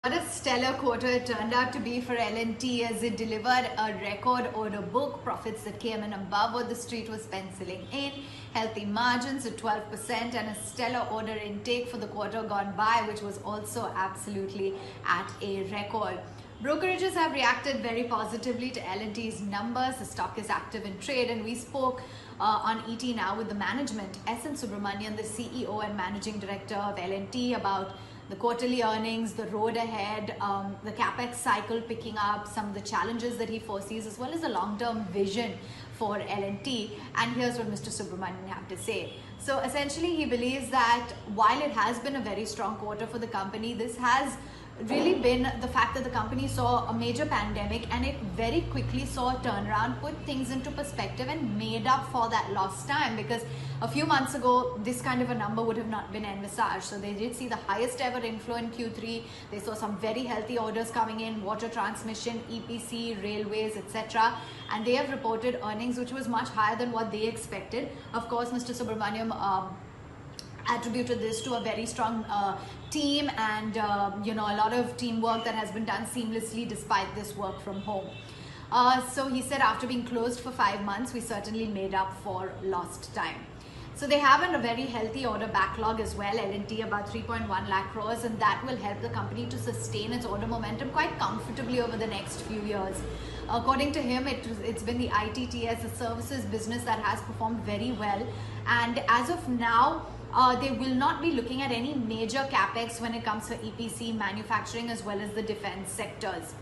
What a stellar quarter it turned out to be for L&T as it delivered a record order book, profits that came in above what the street was penciling in, healthy margins at 12%, and a stellar order intake for the quarter gone by, which was also absolutely at a record. Brokerages have reacted very positively to L&T's numbers. The stock is active in trade, and we spoke on ET Now with the management, S.N. Subramanian, the CEO and Managing Director of L&T, about the quarterly earnings, the road ahead, the capex cycle picking up, some of the challenges that he foresees, as well as the long-term vision for L&T. And here's what Mr. Subramanian had to say. So essentially, he believes that while it has been a very strong quarter for the company, this has really been the fact that the company saw a major pandemic and it very quickly saw a turnaround, put things into perspective and made up for that lost time, because a few months ago this kind of a number would have not been envisaged. So they did see the highest ever inflow in Q3. They saw some very healthy orders coming in, water transmission, EPC, railways, etc. And they have reported earnings which was much higher than what they expected. Of course, Mr. Subramaniam attributed this to a very strong team and a lot of teamwork that has been done seamlessly despite this work from home. So he said after being closed for 5 months, we certainly made up for lost time. So they have a very healthy order backlog as well, L&T about 3.1 lakh crores, and that will help the company to sustain its order momentum quite comfortably over the next few years. According to him, it's been the ITTS, the services business, that has performed very well, and as of now, they will not be looking at any major capex when it comes to EPC, manufacturing, as well as the defense sectors.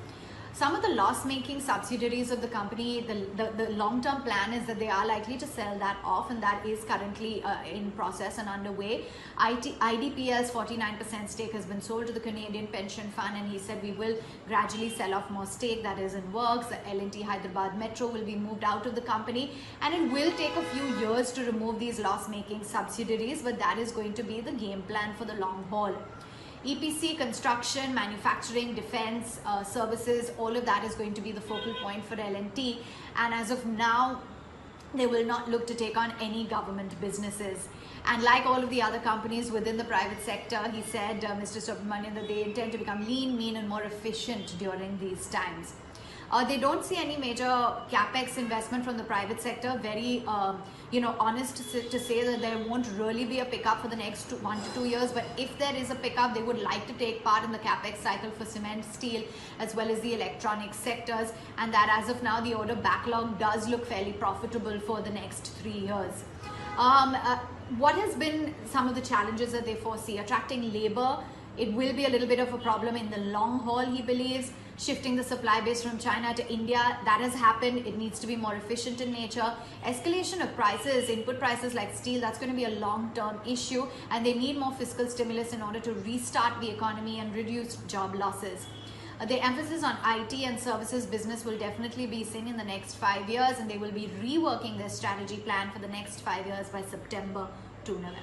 Some of the loss-making subsidiaries of the company, the long-term plan is that they are likely to sell that off, and that is currently in process and underway. IDPL's 49% stake has been sold to the Canadian Pension Fund, and he said we will gradually sell off more stake. That is in works. The L&T Hyderabad Metro will be moved out of the company, and it will take a few years to remove these loss-making subsidiaries, but that is going to be the game plan for the long haul. EPC, construction, manufacturing, defense, services, all of that is going to be the focal point for L&T, and as of now they will not look to take on any government businesses. And like all of the other companies within the private sector, he said, Mr. Subramanian, that they intend to become lean, mean and more efficient during these times. They don't see any major capex investment from the private sector. Very, honest to say that there won't really be a pickup for the next 1 to 2 years. But if there is a pickup, they would like to take part in the capex cycle for cement, steel, as well as the electronic sectors. And that as of now, the order backlog does look fairly profitable for the next 3 years. What has been some of the challenges that they foresee? Attracting labor. It will be a little bit of a problem in the long haul, he believes. Shifting the supply base from China to India, that has happened. It needs to be more efficient in nature. Escalation of prices, input prices like steel, that's going to be a long-term issue, and they need more fiscal stimulus in order to restart the economy and reduce job losses. The emphasis on IT and services business will definitely be seen in the next 5 years, and they will be reworking their strategy plan for the next 5 years by September to November.